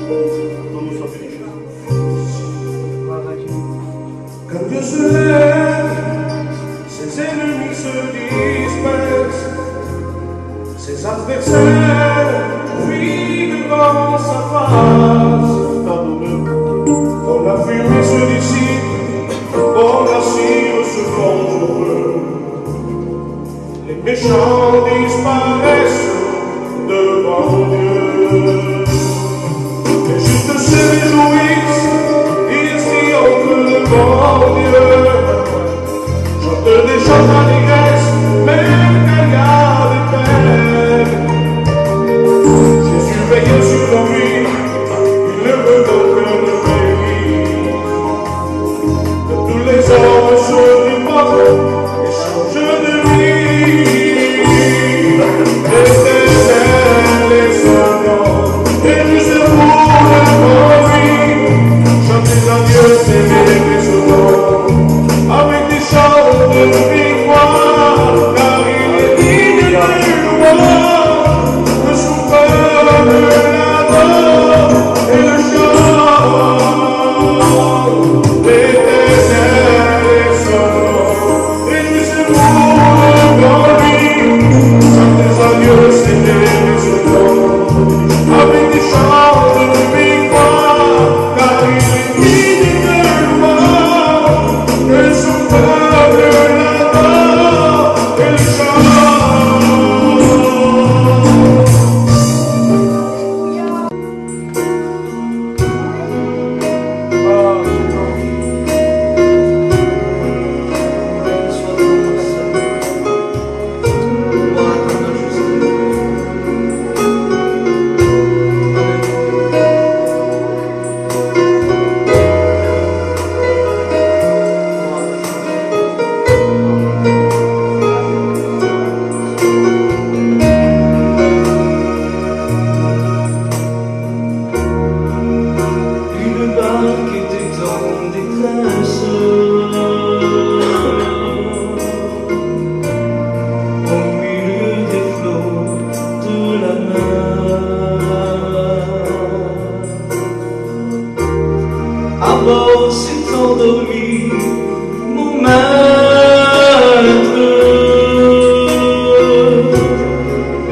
Donne-nous sa bénédiction. Quand Dieu se lève, ses ennemis se dispersent, ses adversaires fuient devant sa face. Quand la fumée se dissipe, quand la cire se forge au feu, les méchants disparaissent devant Dieu. Les justes se réjouissent, ils triomphent devant Dieu. Chantent des chants d'allégresse, même qu'un gars de peine. Jésus veille sur la nuit, il ne veut qu'aucun ne périsse. Que tous les hommes se déportent et changent de vie. L'éternel est son nom, et nous serons devant lui. Chantez à Dieu, célébrez son nom, avec des chants de victoire, car il est digne de louange, que son peuple l'adore et le chante. L'éternel est son nom, et nous serons devant lui. Chantez à Dieu, célébrez son nom, avec des chants de victoire, car il est digne de louange, que son peuple l'adore et le chante. Une barque était en détresse au milieu des flots de la mer. À bord s'est endormi mon maître.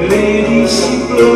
Les disciples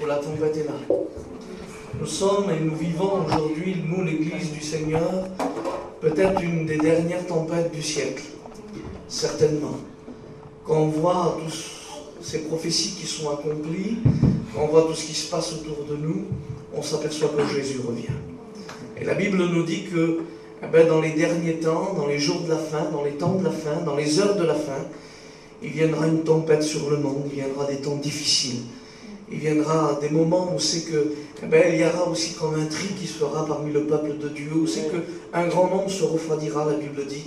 où la tempête est là. Nous sommes et nous vivons aujourd'hui, nous l'Église du Seigneur, peut-être une des dernières tempêtes du siècle, certainement. Quand on voit toutes ces prophéties qui sont accomplies, quand on voit tout ce qui se passe autour de nous, on s'aperçoit que Jésus revient. Et la Bible nous dit que dans les derniers temps, dans les jours de la fin, dans les temps de la fin, dans les heures de la fin, il viendra une tempête sur le monde, il viendra des temps difficiles. Il viendra des moments où c'est que, il y aura aussi comme un tri qui se fera parmi le peuple de Dieu, où c'est qu'un grand nombre se refroidira, la Bible dit.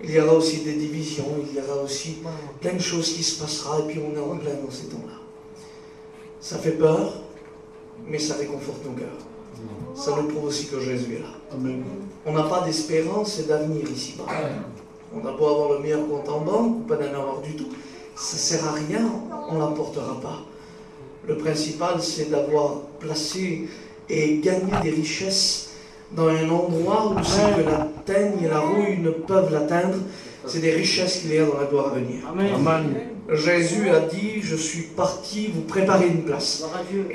Il y aura aussi des divisions, il y aura aussi plein de choses qui se passera, et puis on est en plein dans ces temps-là. Ça fait peur, mais ça réconforte nos cœurs. Ça nous prouve aussi que Jésus est là. Amen. On n'a pas d'espérance et d'avenir ici-bas. On a beau avoir le meilleur compte en banque, ou pas d'en avoir du tout, ça ne sert à rien, on ne l'emportera pas. Le principal, c'est d'avoir placé et gagné des richesses dans un endroit où c'est que la teigne et la rouille ne peuvent l'atteindre. C'est des richesses qu'il y a dans la gloire à venir. Amen. Jésus a dit, je suis parti vous préparer une place.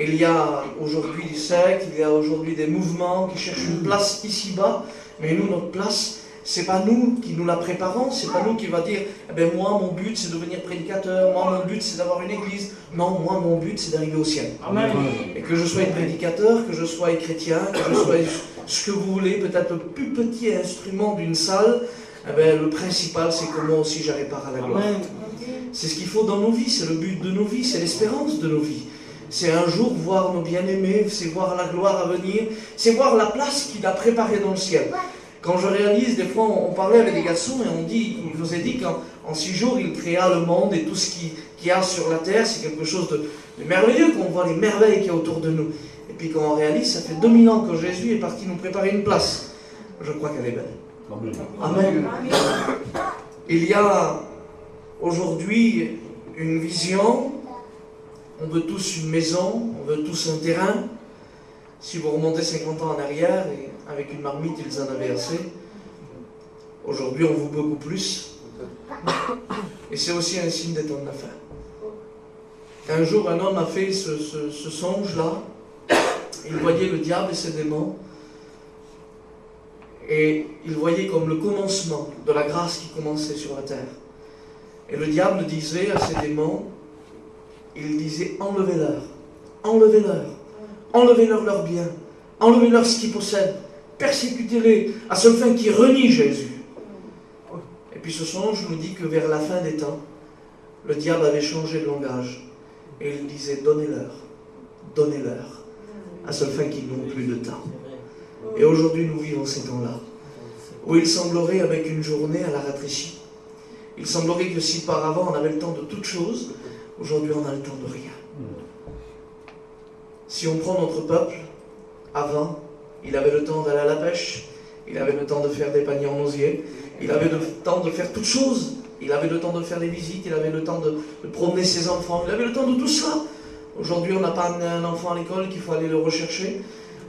Il y a aujourd'hui des sectes, il y a aujourd'hui des mouvements qui cherchent une place ici-bas, mais nous, notre place, c'est pas nous qui nous la préparons, c'est pas nous qui va dire, moi, mon but, c'est de devenir prédicateur, moi, mon but, c'est d'avoir une église. Non, moi, mon but, c'est d'arriver au ciel. Amen. Et que je sois prédicateur, que je sois chrétien, que je sois ce que vous voulez, peut-être le plus petit instrument d'une salle, le principal, c'est que moi aussi, j'arrive à la gloire. Amen. C'est ce qu'il faut dans nos vies, c'est le but de nos vies, c'est l'espérance de nos vies. C'est un jour voir nos bien-aimés, c'est voir la gloire à venir, c'est voir la place qu'il a préparée dans le ciel. Quand je réalise, des fois, on parlait avec des garçons et il nous a dit qu'en 6 jours, il créa le monde et tout ce qu'il y a sur la terre, c'est quelque chose de merveilleux, qu'on voit les merveilles qu'il y a autour de nous. Et puis quand on réalise, ça fait 2000 ans que Jésus est parti nous préparer une place. Je crois qu'elle est belle. Amen. Il y a aujourd'hui une vision, on veut tous une maison, on veut tous un terrain. Si vous remontez 50 ans en arrière, et avec une marmite, ils en avaient assez. Aujourd'hui, on veut beaucoup plus. Et c'est aussi un signe des temps de la fin. Un jour, un homme a fait ce songe-là. Il voyait le diable et ses démons. Et il voyait comme le commencement de la grâce qui commençait sur la terre. Et le diable disait à ses démons, il disait, enlevez-leur, enlevez-leur, enlevez-leur leurs biens, enlevez-leur ce qu'ils possèdent, persécutez-les, à seule fin qu'ils renient Jésus. Et puis ce songe nous dit que vers la fin des temps, le diable avait changé de langage. Et il disait, donnez-leur, donnez-leur, à seule fin qu'ils n'ont plus de temps. Et aujourd'hui, nous vivons ces temps-là, où il semblerait, avec une journée à la ratrécie, il semblerait que si par avant on avait le temps de toutes choses, aujourd'hui on a le temps de rien. Si on prend notre peuple, avant, il avait le temps d'aller à la pêche, il avait le temps de faire des paniers en osier, il avait le temps de faire toutes choses, il avait le temps de faire des visites, il avait le temps de promener ses enfants, il avait le temps de tout ça. Aujourd'hui, on n'a pas amené un enfant à l'école qu'il faut aller le rechercher.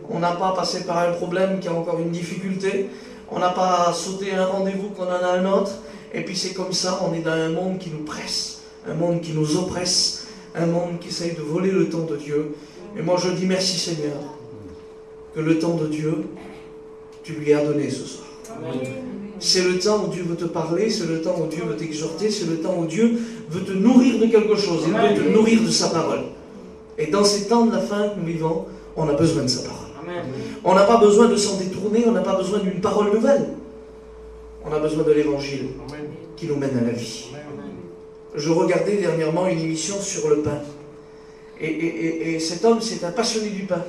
On n'a pas passé par un problème qui a encore une difficulté. On n'a pas sauté un rendez-vous qu'on en a un autre. Et puis c'est comme ça, on est dans un monde qui nous presse, un monde qui nous oppresse, un monde qui essaye de voler le temps de Dieu. Et moi je dis merci Seigneur, que le temps de Dieu, tu lui as donné ce soir. C'est le temps où Dieu veut te parler, c'est le temps où Dieu veut t'exhorter, c'est le temps où Dieu veut te nourrir de quelque chose, il veut te nourrir de sa parole. Et dans ces temps de la fin que nous vivons, on a besoin de sa parole. On n'a pas besoin de s'en détourner, on n'a pas besoin d'une parole nouvelle. On a besoin de l'évangile qui nous mène à la vie. Je regardais dernièrement une émission sur le pain. Et cet homme, c'est un passionné du pain.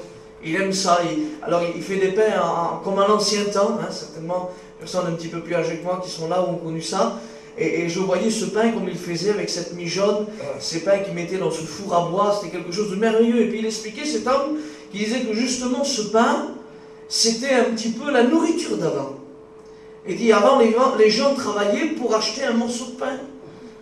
Il aime ça. Alors il fait des pains comme à l'ancien temps. Certainement, des personnes un petit peu plus âgées que moi qui sont là ont connu ça. Et je voyais ce pain comme il faisait avec cette mie jaune. Ces pains qu'il mettait dans ce four à bois. C'était quelque chose de merveilleux. Et puis il expliquait, cet homme, qui disait que justement ce pain, c'était un petit peu la nourriture d'avant. Il dit, avant les gens travaillaient pour acheter un morceau de pain.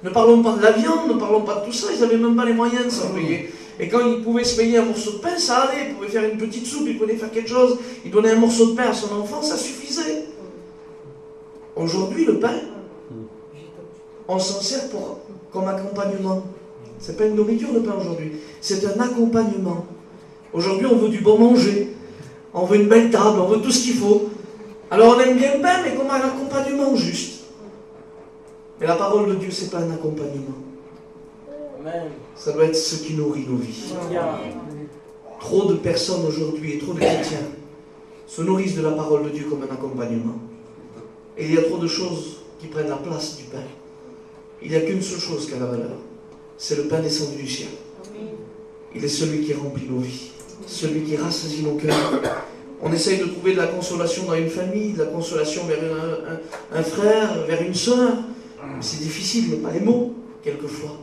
Ne parlons pas de la viande, ne parlons pas de tout ça, ils n'avaient même pas les moyens de s'en payer. Et quand ils pouvaient se payer un morceau de pain, ça allait, ils pouvaient faire une petite soupe, ils pouvaient faire quelque chose, ils donnaient un morceau de pain à son enfant, ça suffisait. Aujourd'hui, le pain, on s'en sert comme accompagnement. C'est pas une nourriture le pain aujourd'hui, c'est un accompagnement. Aujourd'hui on veut du bon manger, on veut une belle table, on veut tout ce qu'il faut. Alors on aime bien le pain, mais comme un accompagnement juste. Mais la parole de Dieu, c'est pas un accompagnement. Amen. Ça doit être ce qui nourrit nos vies. Trop de personnes aujourd'hui et trop de chrétiens se nourrissent de la parole de Dieu comme un accompagnement. Et il y a trop de choses qui prennent la place du pain. Il n'y a qu'une seule chose qui a la valeur. C'est le pain descendu du ciel. Il est celui qui remplit nos vies. Celui qui rassasie nos cœurs. On essaye de trouver de la consolation dans une famille, de la consolation vers un frère, vers une sœur. C'est difficile, mais pas les mots, quelquefois.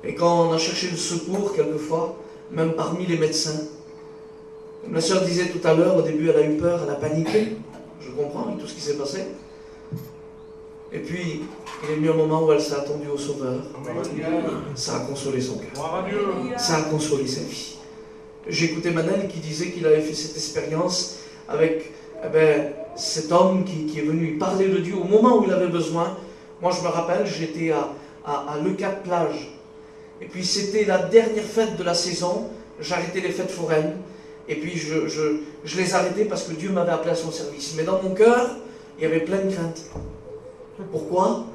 Et quand on a cherché le secours, quelquefois, même parmi les médecins, comme la sœur disait tout à l'heure, au début elle a eu peur, elle a paniqué. Je comprends avec tout ce qui s'est passé. Et puis, il est venu un moment où elle s'est attendue au Sauveur. Ça a consolé son cœur. Ça a consolé sa vie. J'ai écouté Manel qui disait qu'il avait fait cette expérience avec cet homme qui est venu lui parler de Dieu au moment où il avait besoin. Moi je me rappelle, j'étais à Leucate plage. Et puis c'était la dernière fête de la saison. J'arrêtais les fêtes foraines. Et puis je les arrêtais parce que Dieu m'avait appelé à son service. Mais dans mon cœur, il y avait plein de craintes. Pourquoi?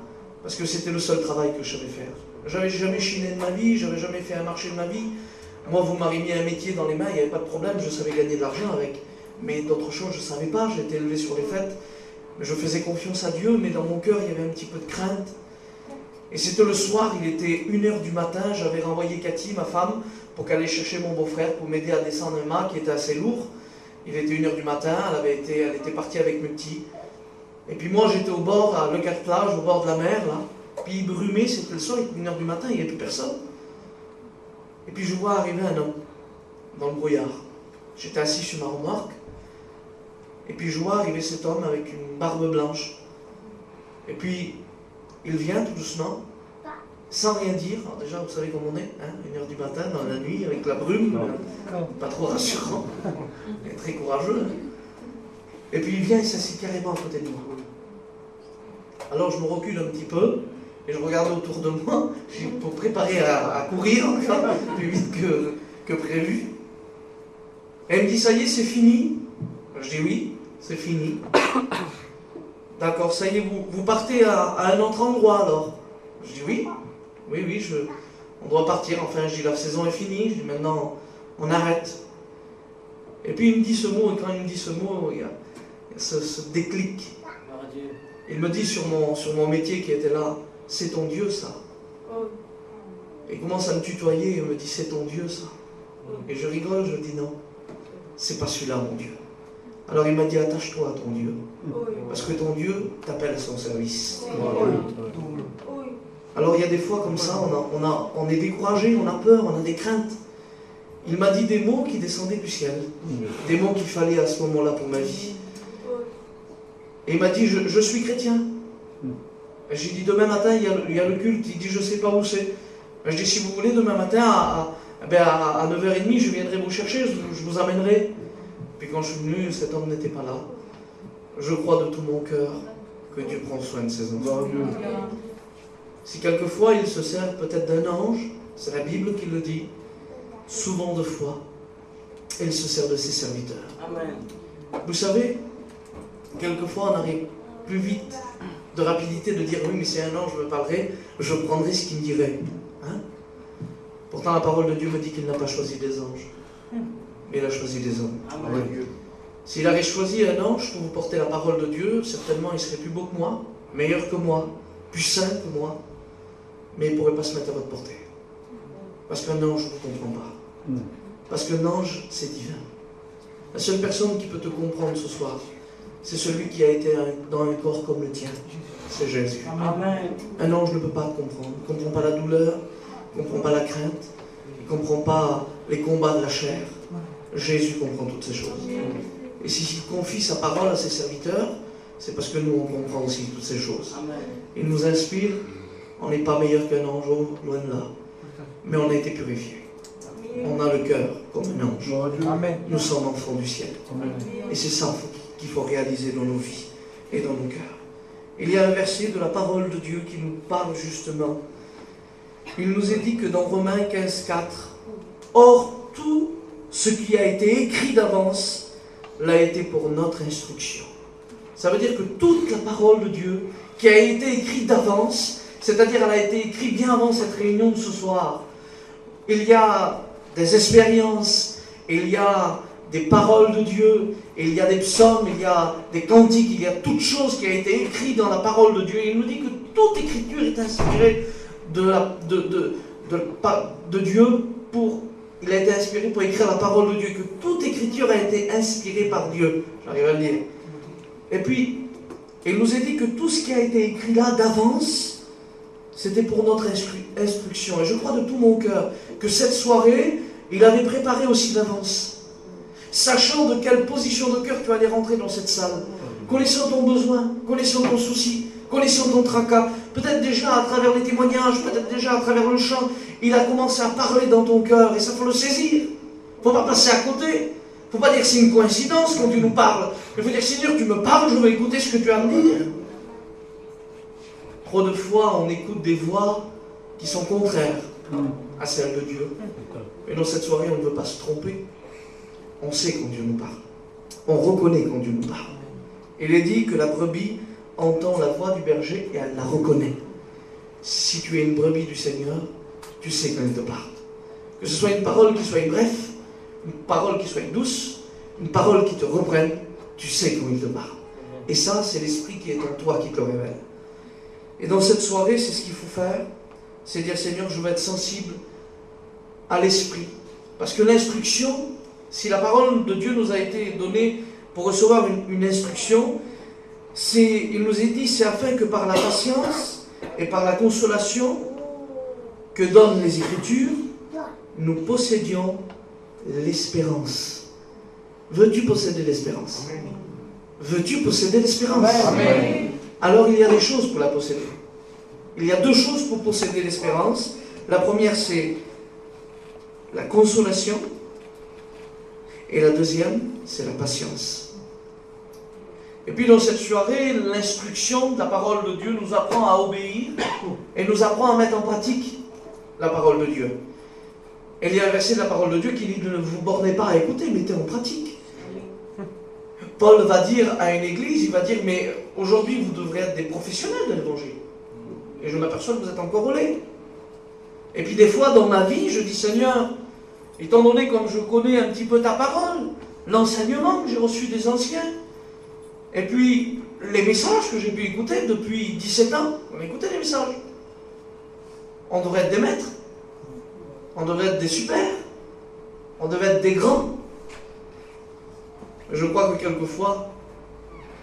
Parce que c'était le seul travail que je savais faire. J'avais jamais chiné de ma vie, j'avais jamais fait un marché de ma vie. Moi, vous m'avez mis un métier dans les mains, il n'y avait pas de problème, je savais gagner de l'argent avec. Mais d'autres choses, je ne savais pas, j'ai été élevé sur les fêtes. Mais je faisais confiance à Dieu, mais dans mon cœur, il y avait un petit peu de crainte. Et c'était le soir, il était 1h du matin, j'avais renvoyé Cathy, ma femme, pour qu'elle aille chercher mon beau-frère pour m'aider à descendre un mât qui était assez lourd. Il était 1h du matin, elle était partie avec mes petits. Et puis moi, j'étais au bord, à Leucate plage, au bord de la mer, là. Puis brumé, c'était le soir, il était 1h du matin, il n'y avait plus personne. Et puis je vois arriver un homme, dans le brouillard. J'étais assis sur ma remorque. Et puis je vois arriver cet homme avec une barbe blanche. Et puis, il vient tout doucement, sans rien dire. Alors déjà, vous savez comment on est, hein, 1h du matin, dans la nuit, avec la brume, pas trop rassurant. Il est très courageux. Hein. Et puis il vient, il s'assied carrément à côté de moi. Alors je me recule un petit peu, et je regarde autour de moi, pour préparer à courir, enfin, plus vite que prévu. Et elle me dit, ça y est, c'est fini. Je dis oui, c'est fini. D'accord, ça y est, vous partez à un autre endroit alors. Je dis oui, on doit partir. Enfin, je dis, la saison est finie, je dis, maintenant, on arrête. Et puis il me dit ce mot, et quand il me dit ce mot, il y a ce déclic. Il me dit sur mon métier qui était là, c'est ton Dieu ça. Et il commence à me tutoyer, il me dit, c'est ton Dieu ça. Et je rigole, je dis non, c'est pas celui-là mon Dieu. Alors il m'a dit, attache-toi à ton Dieu, parce que ton Dieu t'appelle à son service. Alors il y a des fois comme ça, on est découragé, on a peur, on a des craintes. Il m'a dit des mots qui descendaient du ciel, des mots qu'il fallait à ce moment-là pour ma vie. Et il m'a dit, je suis chrétien. J'ai dit, demain matin, il y a le culte. Il dit, je ne sais pas où c'est. Je dis, si vous voulez, demain matin, à 9h30, je viendrai vous chercher, je vous amènerai. Puis quand je suis venu, cet homme n'était pas là. Je crois de tout mon cœur que Dieu prend soin de ses enfants. Si quelquefois il se sert peut-être d'un ange, c'est la Bible qui le dit, souvent de fois, il se sert de ses serviteurs. Amen. Vous savez, quelquefois on arrive plus vite, de rapidité, de dire oui, mais si un ange me parlerait, je prendrai ce qu'il me dirait. Hein? Pourtant, la parole de Dieu me dit qu'il n'a pas choisi des anges, mais il a choisi des hommes. Amen. S'il avait choisi un ange pour vous porter la parole de Dieu, certainement il serait plus beau que moi, meilleur que moi, plus saint que moi, mais il ne pourrait pas se mettre à votre portée. Parce qu'un ange ne vous comprend pas. Parce qu'un ange, c'est divin. La seule personne qui peut te comprendre ce soir, c'est celui qui a été dans un corps comme le tien. C'est Jésus. Amen. Un ange ne peut pas te comprendre. Il ne comprend pas la douleur, il ne comprend pas la crainte, il ne comprend pas les combats de la chair. Jésus comprend toutes ces choses. Et s'il confie sa parole à ses serviteurs, c'est parce que nous, on comprend aussi toutes ces choses. Amen. Il nous inspire. On n'est pas meilleur qu'un ange, loin de là. Mais on a été purifiés. On a le cœur comme un ange. Amen. Nous sommes enfants du ciel. Et c'est ça qu'il faut réaliser dans nos vies et dans nos cœurs. Il y a un verset de la parole de Dieu qui nous parle justement il nous est dit que dans Romains 15,4, or tout ce qui a été écrit d'avance l'a été pour notre instruction. Ça veut dire que toute la parole de Dieu qui a été écrite d'avance, c'est-à-dire elle a été écrite bien avant cette réunion de ce soir, il y a des expériences, il y a des paroles de Dieu, il y a des psaumes, il y a des cantiques, il y a toute chose qui a été écrite dans la parole de Dieu. Il nous dit que toute écriture est inspirée de Dieu il a été inspiré pour écrire la parole de Dieu, que toute écriture a été inspirée par Dieu. J'arrive à le lire. Et puis, il nous est dit que tout ce qui a été écrit là d'avance, c'était pour notre instruction. Et je crois de tout mon cœur que cette soirée, il avait préparé aussi d'avance. Sachant de quelle position de cœur tu allais rentrer dans cette salle. Connaissant ton besoin, connaissant ton souci, connaissant ton tracas. Peut-être déjà à travers les témoignages, peut-être déjà à travers le chant, il a commencé à parler dans ton cœur. Et ça, il faut le saisir. Il ne faut pas passer à côté. Il ne faut pas dire que c'est une coïncidence quand tu nous parles. Il faut dire, Seigneur, tu me parles, je vais écouter ce que tu as à me dire. Trop de fois, on écoute des voix qui sont contraires à celles de Dieu. Mais dans cette soirée, on ne veut pas se tromper. On sait quand Dieu nous parle. On reconnaît quand Dieu nous parle. Il est dit que la brebis entend la voix du berger et elle la reconnaît. Si tu es une brebis du Seigneur, tu sais quand il te parle. Que ce soit une parole qui soit brève, une parole qui soit douce, une parole qui te reprenne, tu sais quand il te parle. Et ça, c'est l'Esprit qui est en toi qui te le révèle. Et dans cette soirée, c'est ce qu'il faut faire, c'est dire, Seigneur, je veux être sensible à l'Esprit. Parce que l'instruction, si la parole de Dieu nous a été donnée pour recevoir une instruction, il nous est dit, c'est afin que par la patience et par la consolation que donnent les Écritures, nous possédions l'espérance. Veux-tu posséder l'espérance? Veux-tu posséder l'espérance? Amen. Alors il y a des choses pour la posséder. Il y a deux choses pour posséder l'espérance. La première, c'est la consolation. Et la deuxième, c'est la patience. Et puis dans cette soirée, l'instruction de la parole de Dieu nous apprend à obéir et nous apprend à mettre en pratique la parole de Dieu. Et il y a un verset de la parole de Dieu qui dit, ne vous bornez pas à écouter, mettez en pratique. Paul va dire à une église, il va dire, mais aujourd'hui vous devrez être des professionnels de l'évangile. Et je m'aperçois que vous êtes encore au lait. Et puis des fois dans ma vie, je dis, Seigneur, étant donné comme je connais un petit peu ta parole, l'enseignement que j'ai reçu des anciens, et puis les messages que j'ai pu écouter depuis 17 ans, on a écouté les messages. On devrait être des maîtres, on devrait être des super, on devrait être des grands. Je crois que quelquefois,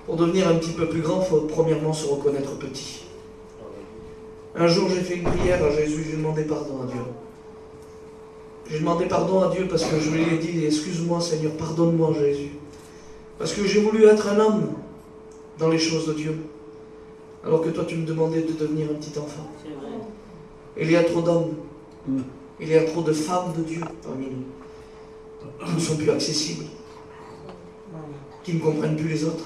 pour devenir un petit peu plus grand, il faut premièrement se reconnaître petit. Un jour, j'ai fait une prière à Jésus, j'ai demandé pardon à Dieu. J'ai demandé pardon à Dieu parce que je lui ai dit, excuse-moi Seigneur, pardonne-moi Jésus. Parce que j'ai voulu être un homme dans les choses de Dieu. Alors que toi, tu me demandais de devenir un petit enfant. Il y a trop d'hommes. Il y a trop de femmes de Dieu parmi nous. Qui ne sont plus accessibles. Qui ne comprennent plus les autres.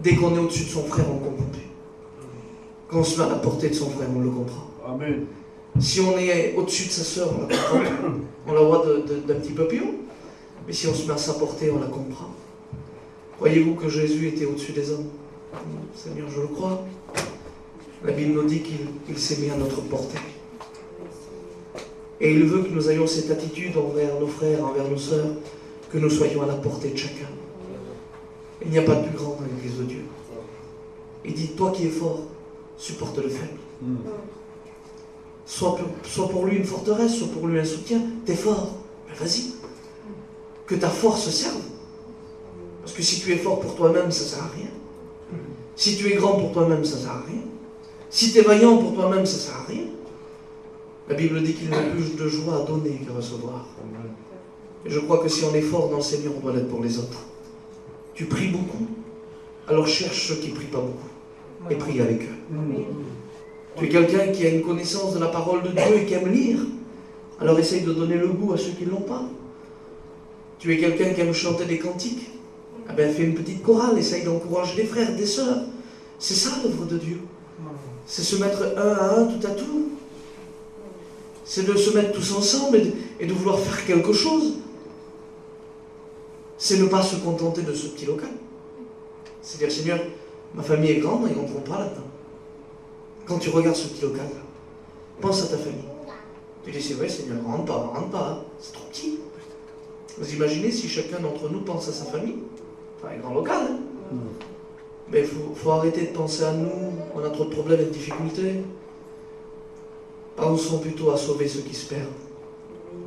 Dès qu'on est au-dessus de son frère, on ne comprend plus. Quand on se met à la portée de son frère, on le comprend. Amen. Si on est au-dessus de sa sœur, on la comprend. On la voit d'un petit peu plus haut. Mais si on se met à sa portée, on la comprend. Croyez-vous que Jésus était au-dessus des hommes? Seigneur, je le crois. La Bible nous dit qu'il s'est mis à notre portée. Et il veut que nous ayons cette attitude envers nos frères, envers nos sœurs, que nous soyons à la portée de chacun. Il n'y a pas de plus grand dans l'Église de Dieu. Il dit, toi qui es fort, supporte le faible. Soit pour lui une forteresse, soit pour lui un soutien. T'es fort, ben vas-y. Que ta force serve. Parce que si tu es fort pour toi-même, ça ne sert à rien. Si tu es grand pour toi-même, ça ne sert à rien. Si tu es vaillant pour toi-même, ça ne sert à rien. La Bible dit qu'il n'y a plus de joie à donner qu'à recevoir. Et je crois que si on est fort dans le Seigneur, on doit l'être pour les autres. Tu pries beaucoup, alors cherche ceux qui ne prient pas beaucoup et prie avec eux. Tu es quelqu'un qui a une connaissance de la parole de Dieu et qui aime lire, alors essaye de donner le goût à ceux qui ne l'ont pas. Tu es quelqu'un qui aime chanter des cantiques, ah ben fais une petite chorale, essaye d'encourager des frères, des sœurs. C'est ça l'œuvre de Dieu. C'est se mettre un à un, tout à tout. c'est de se mettre tous ensemble et de vouloir faire quelque chose. C'est ne pas se contenter de ce petit local. C'est dire, Seigneur, ma famille est grande, ils ne rentreront pas là-dedans. Quand tu regardes ce petit local, pense à ta famille. Tu dis, c'est vrai, Seigneur, rentre pas, hein. C'est trop petit. Vous imaginez si chacun d'entre nous pense à sa famille? Enfin, un grand local, hein. Mais il faut arrêter de penser à nous, on a trop de problèmes et de difficultés. Pensons plutôt à sauver ceux qui se perdent.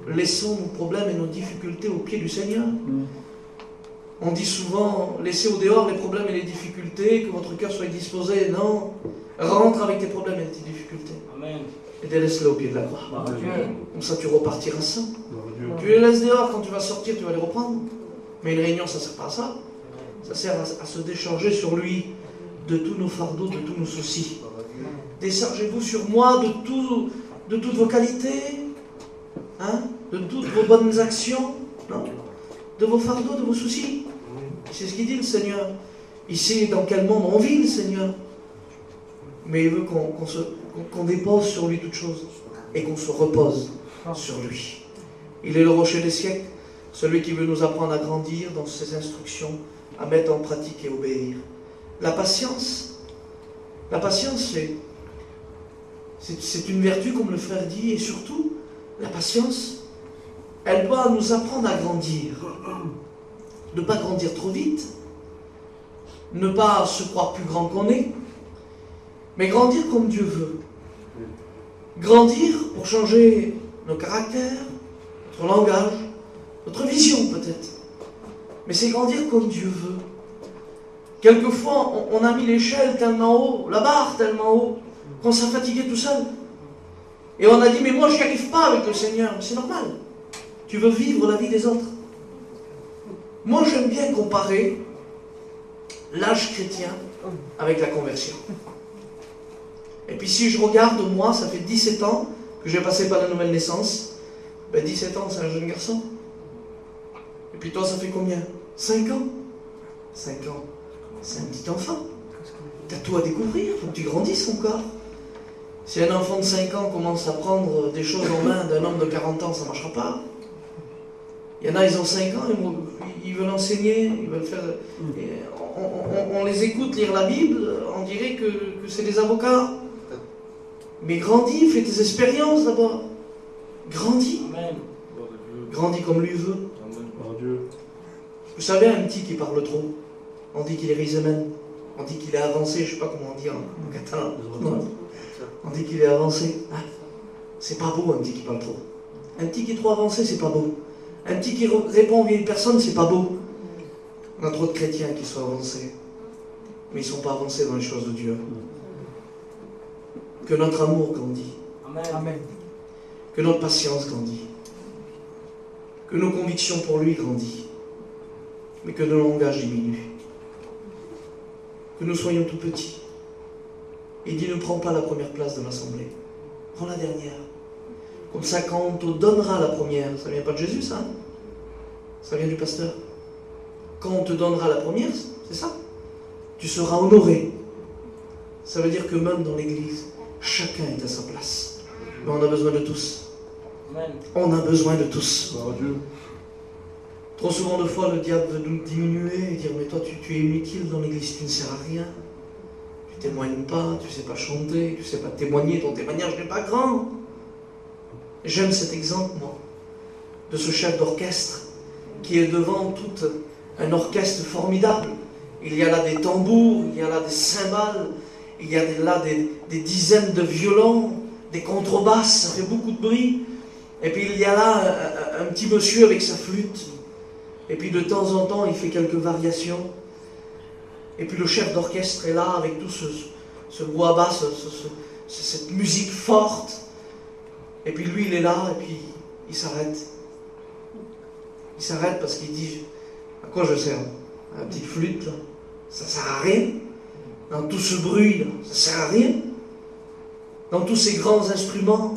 Laissons nos problèmes et nos difficultés aux pieds du Seigneur. On dit souvent, laissez au dehors les problèmes et les difficultés, que votre cœur soit disposé. Non, rentre avec tes problèmes et tes difficultés. Amen. Et délaisse-les au pied de la croix. Comme ça, tu repartiras sans. Dieu. Tu les laisses dehors, quand tu vas sortir, tu vas les reprendre. Mais une réunion, ça ne sert pas à ça. Ça sert à se décharger sur lui de tous nos fardeaux, de tous nos soucis. Déchargez-vous sur moi de toutes vos qualités, hein, de toutes vos bonnes actions, non, de vos fardeaux, de vos soucis. C'est ce qu'il dit le Seigneur. Il sait dans quel monde on vit, le Seigneur. Mais il veut qu'on dépose sur lui toutes choses et qu'on se repose sur lui. Il est le rocher des siècles, celui qui veut nous apprendre à grandir dans ses instructions, à mettre en pratique et obéir. La patience, c'est une vertu, comme le frère dit, et surtout, la patience, elle doit nous apprendre à grandir. Ne pas grandir trop vite, ne pas se croire plus grand qu'on est, mais grandir comme Dieu veut. Grandir pour changer nos caractères, notre langage, notre vision peut-être. Mais c'est grandir comme Dieu veut. Quelquefois, on a mis l'échelle tellement haut, la barre tellement haut, qu'on s'est fatigué tout seul. Et on a dit, mais moi je n'y arrive pas avec le Seigneur. C'est normal. Tu veux vivre la vie des autres. Moi j'aime bien comparer l'âge chrétien avec la conversion. Et puis si je regarde, moi, ça fait 17 ans que j'ai passé par la nouvelle naissance. Ben 17 ans, c'est un jeune garçon. Et puis toi, ça fait combien? 5 ans. 5 ans, c'est un petit enfant. Tu as tout à découvrir, il faut que tu grandisses encore. Si un enfant de 5 ans commence à prendre des choses en main d'un homme de 40 ans, ça ne marchera pas. Il y en a, ils ont 5 ans, ils veulent enseigner, ils veulent faire... On les écoute lire la Bible, on dirait que c'est des avocats. Mais grandis, fais tes expériences d'abord. Grandis. Amen. Grandis comme lui veut. Vous savez, un petit qui parle trop, on dit qu'il est risemen. On dit qu'il est avancé, je ne sais pas comment on dit en catalan. Non. On dit qu'il est avancé. Ah, c'est pas beau un petit qui parle trop. Un petit qui est trop avancé, c'est pas beau. Un petit qui répond aux vieilles personnes, c'est pas beau. On a trop de chrétiens qui sont avancés, mais ils ne sont pas avancés dans les choses de Dieu. Que notre amour grandit. Amen. Que notre patience grandit. Que nos convictions pour lui grandissent. Mais que nos langages diminuent. Que nous soyons tout petits. Il dit, ne prends pas la première place de l'assemblée. Prends la dernière. Comme ça, quand on te donnera la première, ça ne vient pas de Jésus, ça, hein? Ça vient du pasteur. Quand on te donnera la première, c'est ça, tu seras honoré. Ça veut dire que même dans l'église, chacun est à sa place. Mais on a besoin de tous. Amen. On a besoin de tous. Trop souvent de fois, le diable veut nous diminuer et dire, mais toi, tu es inutile dans l'église, tu ne sers à rien. Tu ne témoignes pas, tu ne sais pas chanter, tu ne sais pas témoigner, ton témoignage n'est pas grand. J'aime cet exemple, moi, de ce chef d'orchestre qui est devant tout un orchestre formidable. Il y a là des tambours, il y a là des cymbales, il y a là des dizaines de violons, des contrebasses, ça fait beaucoup de bruit. Et puis il y a là un petit monsieur avec sa flûte. Et puis de temps en temps, il fait quelques variations. Et puis le chef d'orchestre est là avec tout ce brouhaha, cette musique forte. Et puis lui, il est là, et puis il s'arrête. Il s'arrête parce qu'il dit, à quoi je sers? La petite flûte, là, ça sert à rien. Dans tout ce bruit, là, ça sert à rien. Dans tous ces grands instruments,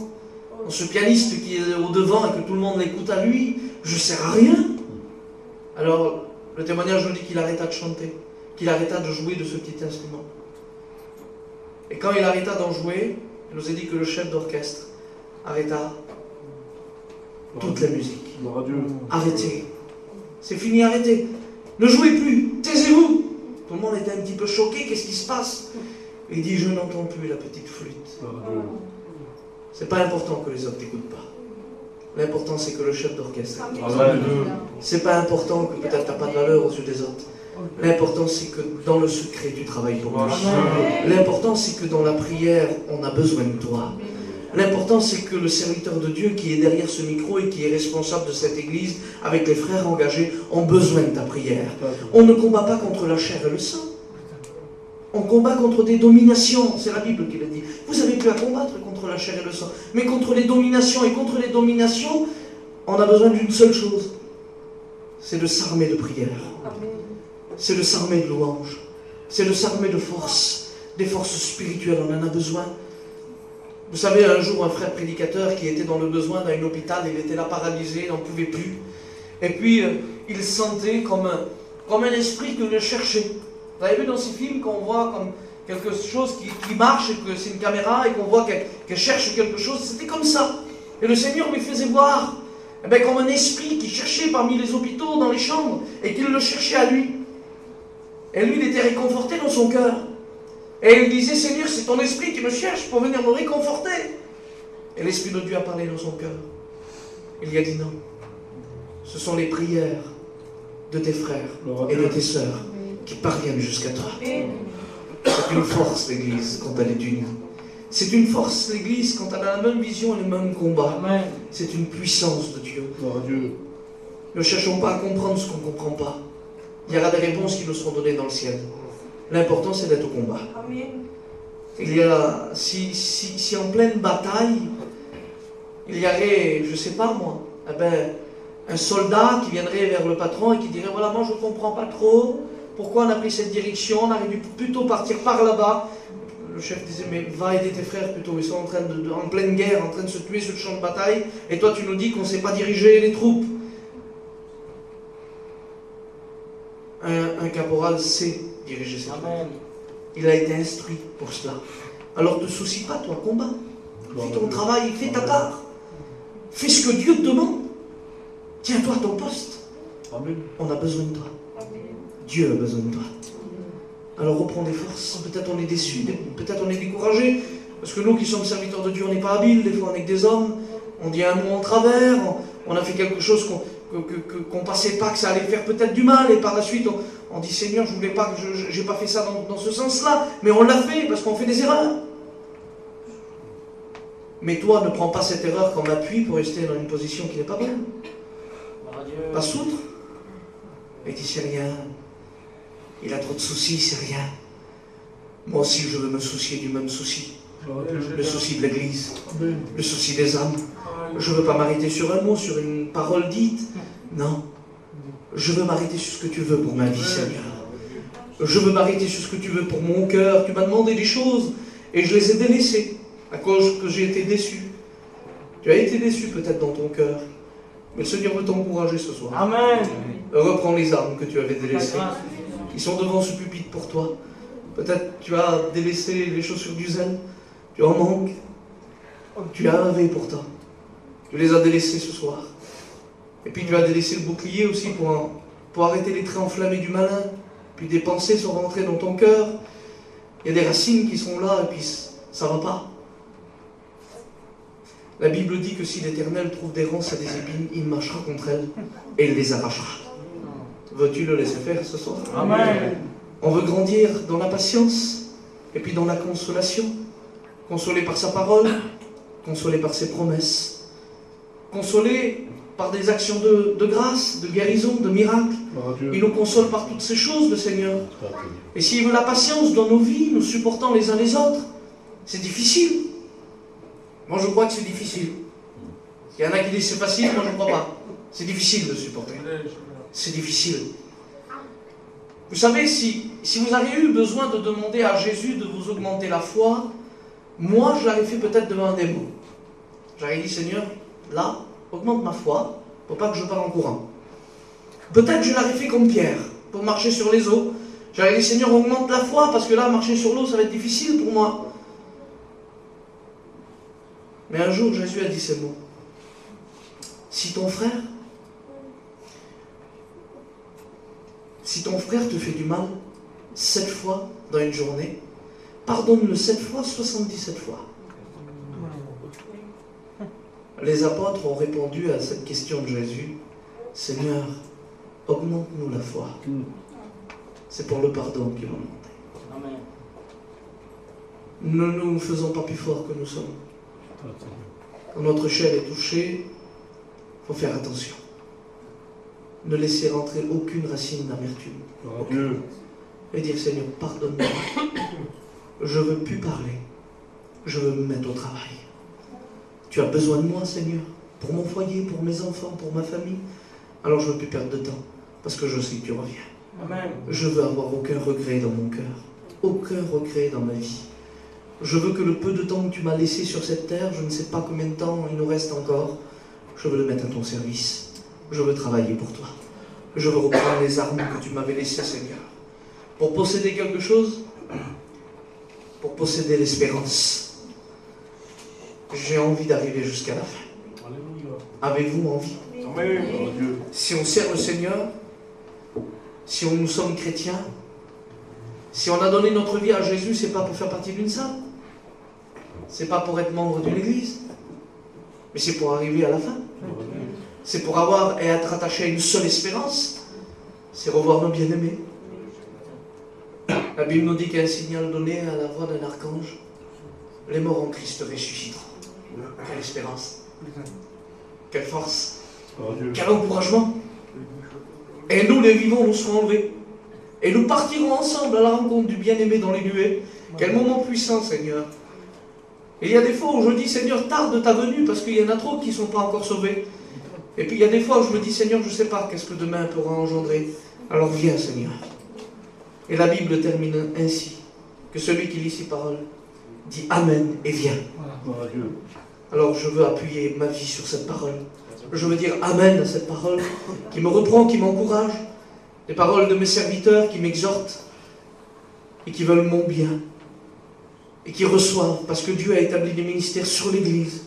dans ce pianiste qui est au devant et que tout le monde l'écoute à lui, je sers à rien. Alors, le témoignage nous dit qu'il arrêta de chanter, qu'il arrêta de jouer de ce petit instrument. Et quand il arrêta d'en jouer, il nous a dit que le chef d'orchestre arrêta toute la musique. Gloire à Dieu. Arrêtez. C'est fini, arrêtez. Ne jouez plus, taisez-vous. Tout le monde était un petit peu choqué, qu'est-ce qui se passe? Il dit, je n'entends plus la petite flûte. Gloire à Dieu. C'est pas important que les autres t'écoutent pas. L'important c'est que le chef d'orchestre. Amen. C'est pas important que peut-être t'as pas de valeur aux yeux des autres. L'important c'est que dans le secret tu travailles pour lui. L'important c'est que dans la prière on a besoin de toi. L'important c'est que le serviteur de Dieu qui est derrière ce micro et qui est responsable de cette église avec les frères engagés ont besoin de ta prière. On ne combat pas contre la chair et le sang. On combat contre des dominations, c'est la Bible qui le dit. Vous n'avez plus à combattre contre la chair et le sang, mais contre les dominations. Et contre les dominations, on a besoin d'une seule chose, c'est de s'armer de prière. C'est de s'armer de louange. C'est de s'armer de force, des forces spirituelles, on en a besoin. Vous savez, un jour, un frère prédicateur qui était dans le besoin dans un hôpital, il était là paralysé, il n'en pouvait plus. Et puis, il sentait comme un esprit que le cherchait. Vous avez vu dans ces films qu'on voit comme quelque chose qui marche, et que c'est une caméra, et qu'on voit qu'elle cherche quelque chose? C'était comme ça. Et le Seigneur lui faisait voir, comme un esprit qui cherchait parmi les hôpitaux, dans les chambres, et qu'il le cherchait à lui. Et lui, il était réconforté dans son cœur. Et il disait, Seigneur, c'est ton esprit qui me cherche pour venir me réconforter. Et l'Esprit de Dieu a parlé dans son cœur. Il lui a dit non. Ce sont les prières de tes frères et de tes sœurs qui parviennent jusqu'à toi. C'est une force, l'Église, quand elle est unie. C'est une force, l'Église, quand elle a la même vision et le même combat. C'est une puissance de Dieu. Gloire à Dieu. Ne cherchons pas à comprendre ce qu'on ne comprend pas. Il y aura des réponses qui nous seront données dans le ciel. L'important, c'est d'être au combat. Il y a, si en pleine bataille, il y aurait, je ne sais pas moi, un soldat qui viendrait vers le patron et qui dirait, voilà, moi je ne comprends pas trop pourquoi on a pris cette direction, on aurait dû plutôt partir par là-bas. Le chef disait, mais va aider tes frères plutôt, ils sont en pleine guerre, en train de se tuer sur le champ de bataille, et toi tu nous dis qu'on ne sait pas diriger les troupes. Un caporal sait diriger ses troupes. Il a été instruit pour cela. Alors ne te soucie pas, toi, combat. Fais ton travail, fais ta part. Fais ce que Dieu te demande. Tiens-toi à ton poste. Amen. On a besoin de toi. Dieu a besoin de toi. Alors reprends des forces. Peut-être on est déçus, peut-être on est découragés. Parce que nous qui sommes serviteurs de Dieu, on n'est pas habiles. Des fois on est que des hommes. On dit un mot en travers. On a fait quelque chose qu'on ne pensait pas que ça allait faire peut-être du mal. Et par la suite, on dit Seigneur, je ne voulais pas que je n'ai pas fait ça dans ce sens-là. Mais on l'a fait parce qu'on fait des erreurs. Mais toi, ne prends pas cette erreur comme appui pour rester dans une position qui n'est pas bonne. Pas soutre. Et dis, c'est rien. Il a trop de soucis, c'est rien. Moi aussi, je veux me soucier du même souci. Le souci de l'Église. Le souci des âmes. Je ne veux pas m'arrêter sur un mot, sur une parole dite. Non. Je veux m'arrêter sur ce que tu veux pour ma vie, Seigneur. Je veux m'arrêter sur ce que tu veux pour mon cœur. Tu m'as demandé des choses et je les ai délaissées à cause que j'ai été déçu. Tu as été déçu peut-être dans ton cœur. Mais le Seigneur veut t'encourager ce soir. Amen. Reprends les armes que tu avais délaissées. Ils sont devant ce pupitre pour toi. Peut-être tu as délaissé les chaussures du zèle. Tu en manques. Tu as rêvé pourtant. Tu les as délaissées ce soir. Et puis tu as délaissé le bouclier aussi pour arrêter les traits enflammés du malin. Puis des pensées sont rentrées dans ton cœur. Il y a des racines qui sont là et puis ça ne va pas. La Bible dit que si l'Éternel trouve des ronces et des épines, il marchera contre elles et il les arrachera. Veux-tu le laisser faire ce soir? Amen. On veut grandir dans la patience et puis dans la consolation. Consolé par sa parole, consolé par ses promesses, consolé par des actions de grâce, de guérison, de miracle. Il nous console par toutes ces choses, le Seigneur. Et s'il veut la patience dans nos vies, nous supportant les uns les autres, c'est difficile. Moi, je crois que c'est difficile. Il y en a qui disent c'est facile, moi je ne crois pas. C'est difficile de supporter. C'est difficile. Vous savez, si vous avez eu besoin de demander à Jésus de vous augmenter la foi, moi, je l'aurais fait peut-être devant un démon. J'aurais dit, Seigneur, là, augmente ma foi, pour pas que je parte en courant. Peut-être que je l'aurais fait comme Pierre, pour marcher sur les eaux. J'aurais dit, Seigneur, augmente la foi, parce que là, marcher sur l'eau, ça va être difficile pour moi. Mais un jour, Jésus a dit ces mots. Si ton frère te fait du mal 7 fois dans une journée, pardonne-le 7 fois, 77 fois. Les apôtres ont répondu à cette question de Jésus, Seigneur, augmente-nous la foi. C'est pour le pardon qu'ils l'ont demandé. Ne nous faisons pas plus forts que nous sommes. Quand notre chair est touchée, il faut faire attention. Ne laissez rentrer aucune racine d'amertume. Et dire, Seigneur, pardonne-moi. Je ne veux plus parler. Je veux me mettre au travail. Tu as besoin de moi, Seigneur, pour mon foyer, pour mes enfants, pour ma famille. Alors je ne veux plus perdre de temps, parce que je sais que tu reviens. Amen. Je veux avoir aucun regret dans mon cœur, aucun regret dans ma vie. Je veux que le peu de temps que tu m'as laissé sur cette terre, je ne sais pas combien de temps il nous reste encore, je veux le mettre à ton service. Je veux travailler pour toi. Je veux reprendre les armes que tu m'avais laissées, Seigneur. Pour posséder quelque chose, pour posséder l'espérance. J'ai envie d'arriver jusqu'à la fin. Avez-vous envie? Si on sert le Seigneur, si nous sommes chrétiens, si on a donné notre vie à Jésus, c'est pas pour faire partie d'une salle, c'est pas pour être membre d'une église, mais c'est pour arriver à la fin. C'est pour avoir et être attaché à une seule espérance, c'est revoir nos bien-aimés. La Bible nous dit qu'il y a un signal donné à la voix d'un archange, les morts en Christ ressusciteront. Quelle espérance, quelle force, quel encouragement. Et nous, les vivants, nous serons enlevés. Et nous partirons ensemble à la rencontre du bien-aimé dans les nuées. Quel moment puissant, Seigneur. Et il y a des fois où je dis, Seigneur, tarde ta venue, parce qu'il y en a trop qui ne sont pas encore sauvés. Et puis il y a des fois où je me dis, Seigneur, je ne sais pas qu'est-ce que demain pourra engendrer. Alors viens, Seigneur. Et la Bible termine ainsi, que celui qui lit ces paroles dit Amen et vient. Alors je veux appuyer ma vie sur cette parole. Je veux dire Amen à cette parole qui me reprend, qui m'encourage. Les paroles de mes serviteurs qui m'exhortent et qui veulent mon bien et qui reçoivent, parce que Dieu a établi des ministères sur l'Église.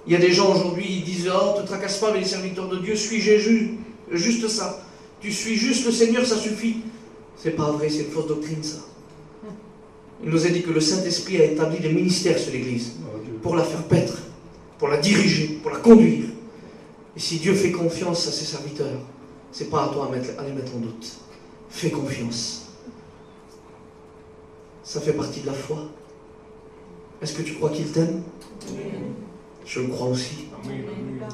Il y a des gens aujourd'hui, ils disent « Oh, ne te tracasse pas avec les serviteurs de Dieu, suis Jésus, juste ça. Tu suis juste le Seigneur, ça suffit. » C'est pas vrai, c'est une fausse doctrine, ça. Il nous a dit que le Saint-Esprit a établi des ministères sur l'Église pour la faire paître, pour la diriger, pour la conduire. Et si Dieu fait confiance à ses serviteurs, c'est pas à toi à les mettre en doute. Fais confiance. Ça fait partie de la foi. Est-ce que tu crois qu'il t'aime? Je le crois aussi.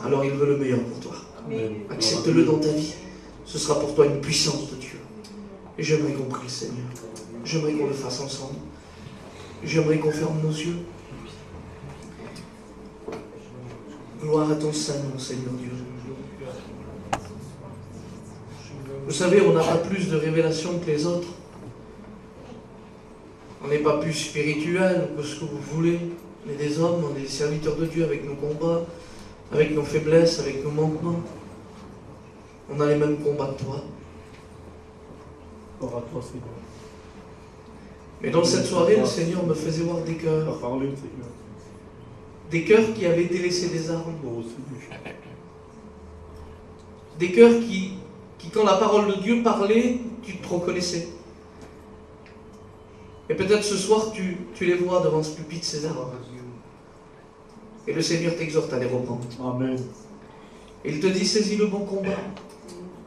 Alors il veut le meilleur pour toi. Accepte-le dans ta vie. Ce sera pour toi une puissance de Dieu. Et j'aimerais qu'on prie le Seigneur. J'aimerais qu'on le fasse ensemble. J'aimerais qu'on ferme nos yeux. Gloire à ton Saint-Nom, Seigneur Dieu. Vous savez, on n'a pas plus de révélation que les autres. On n'est pas plus spirituel que ce que vous voulez. On est des hommes, on est des serviteurs de Dieu avec nos combats, avec nos faiblesses, avec nos manquements. On a les mêmes combats que toi. Mais dans cette soirée, le Seigneur me faisait voir des cœurs. Des cœurs qui avaient délaissé des armes. Des cœurs qui, quand la parole de Dieu parlait, tu te reconnaissais. Et peut-être ce soir, tu les vois devant ce pupitre, ces armes. Et le Seigneur t'exhorte à les reprendre. Amen. Il te dit, saisis le bon combat.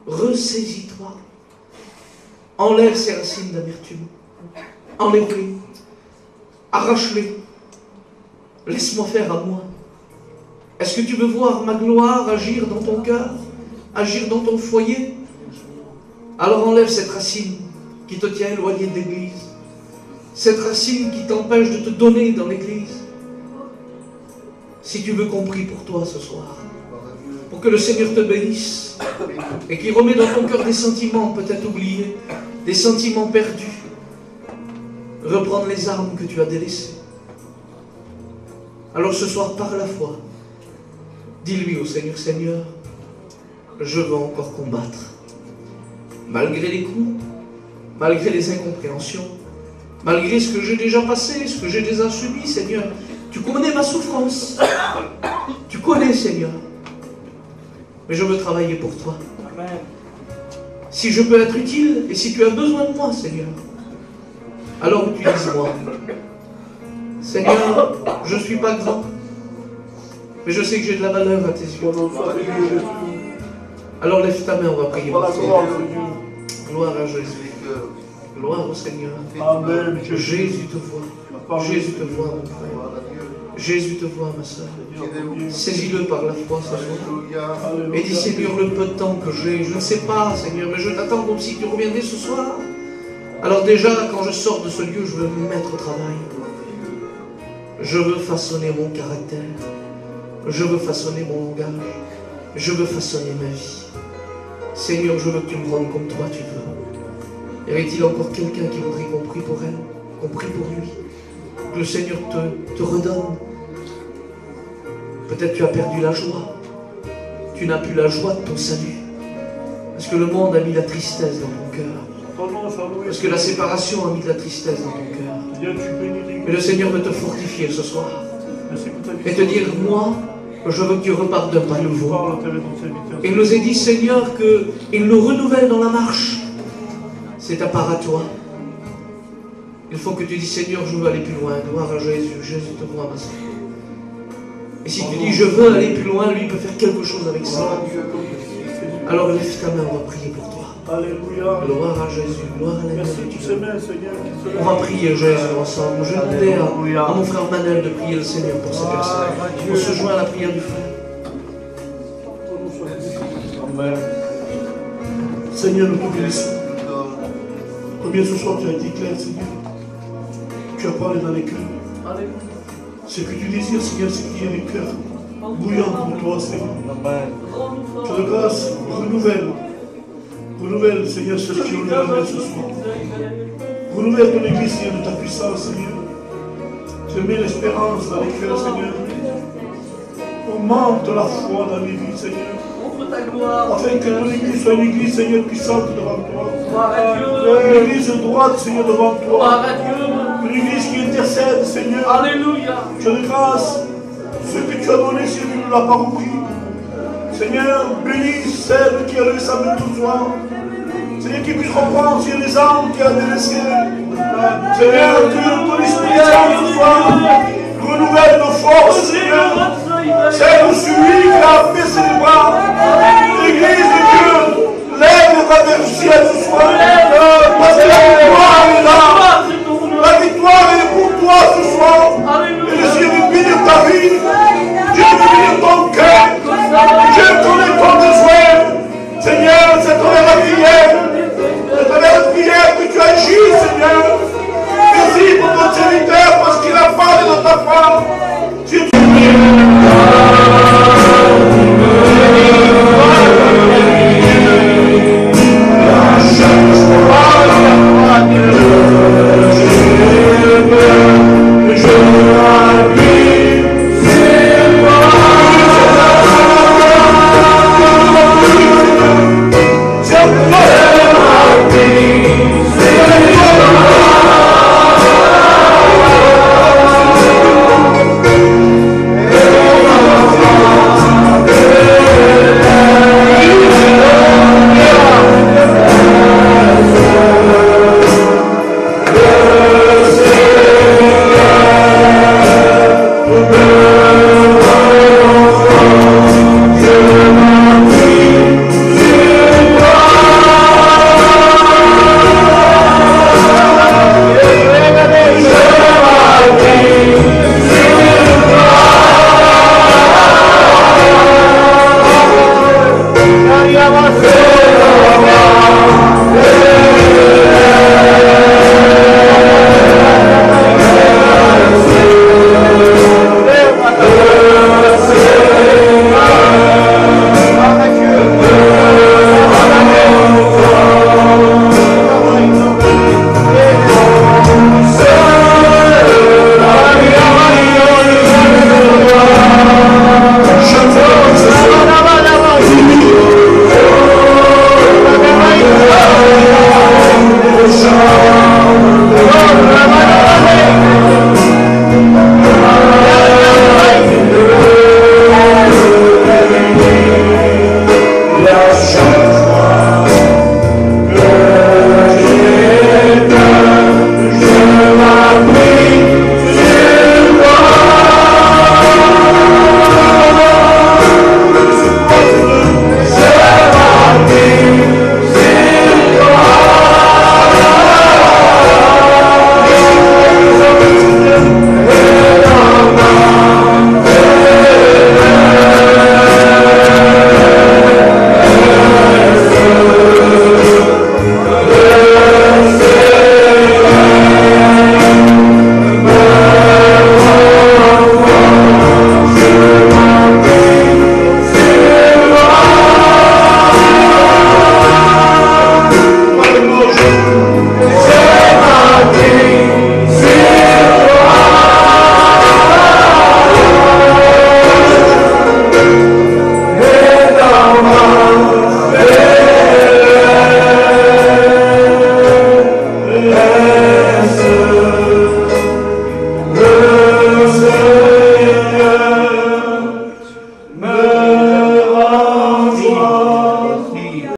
Ressaisis-toi. Enlève ces racines d'amertume. Enlève-les. Arrache-les. Laisse-moi faire à moi. Est-ce que tu veux voir ma gloire agir dans ton cœur, agir dans ton foyer? Alors enlève cette racine qui te tient éloigné de l'Église. Cette racine qui t'empêche de te donner dans l'Église. Si tu veux qu'on prie pour toi ce soir, pour que le Seigneur te bénisse et qu'il remet dans ton cœur des sentiments peut-être oubliés, des sentiments perdus, reprendre les armes que tu as délaissées. Alors ce soir, par la foi, dis-lui au Seigneur, Seigneur, je veux encore combattre. Malgré les coups, malgré les incompréhensions, malgré ce que j'ai déjà passé, ce que j'ai déjà subi, Seigneur, tu connais ma souffrance. Tu connais, Seigneur. mais je veux travailler pour toi. Amen. Si je peux être utile, et si tu as besoin de moi, Seigneur, alors utilise-moi. Seigneur, je ne suis pas grand, mais je sais que j'ai de la valeur à tes yeux. Alors lève ta main, on va prier pour toi. Gloire à Jésus. Gloire au Seigneur. Amen. Jésus te voit. Jésus te voit, mon frère. Jésus te voit, ma soeur. Saisis-le par la foi ce soir. Et dis, Seigneur, le peu de temps que j'ai, je ne sais pas, Seigneur, mais je t'attends comme si tu reviendrais ce soir. Alors déjà, quand je sors de ce lieu, je veux me mettre au travail. Je veux façonner mon caractère. Je veux façonner mon langage. Je veux façonner ma vie. Seigneur, je veux que tu me rendes comme toi tu veux. Y avait-il encore quelqu'un qui voudrait qu'on prie pour elle, qu'on prie pour lui? Que le Seigneur te redonne. Peut-être tu as perdu la joie. Tu n'as plus la joie de ton salut. Parce que le monde a mis la tristesse dans ton cœur. Parce que la séparation a mis de la tristesse dans ton cœur. Mais le Seigneur veut te fortifier ce soir. Et te dire, moi, je veux que tu repartes d'un pas nouveau. Et il nous a dit, Seigneur, qu'il nous renouvelle dans la marche. C'est ta part à toi. Il faut que tu dis, Seigneur, je veux aller plus loin. Gloire à Jésus. Jésus te voit, ma soeur. Et si tu dis, je veux aller plus loin, lui peut faire quelque chose avec ça. Alors lève ta main, on va prier pour toi. Alléluia. Gloire à Jésus. Gloire à la Merci tous ces mains, Seigneur. On va prier Jésus ensemble. Je demandais à mon frère Manel de prier le Seigneur pour ces personnes. On se joint à la prière du frère. Amen. Seigneur, nous te bénissons. Combien ce soir tu as été clair, Seigneur. Tu as parlé dans les cœurs. Ce que tu désires, Seigneur, c'est qu'il y ait des cœurs bouillants pour toi, Seigneur. Que de grâce, renouvelle. Renouvelle, Seigneur, ce que tu nous amènes ce soir. Renouvelle ton église, Seigneur, de ta puissance, Seigneur. Je mets l'espérance dans les cœurs, Seigneur. Augmente la foi dans les vies, Seigneur. Afin que ton église soit une église, Seigneur, puissante devant toi. Une église droite, Seigneur, devant toi. Une église qui intercède, Seigneur. Alléluia. Je de grâce, ce que tu as donné, Seigneur, ne nous l'a pas repris. Seigneur, bénis celle qui a levé sa main ce soir. Seigneur, qui puisse reprendre sur les âmes qui a délaissé. Seigneur, que ton Esprit Saint ce soir renouvelle nos forces, Seigneur. C'est pour celui qui a baissé les bras. L'église de Dieu, lève ta vers le ciel ce soir.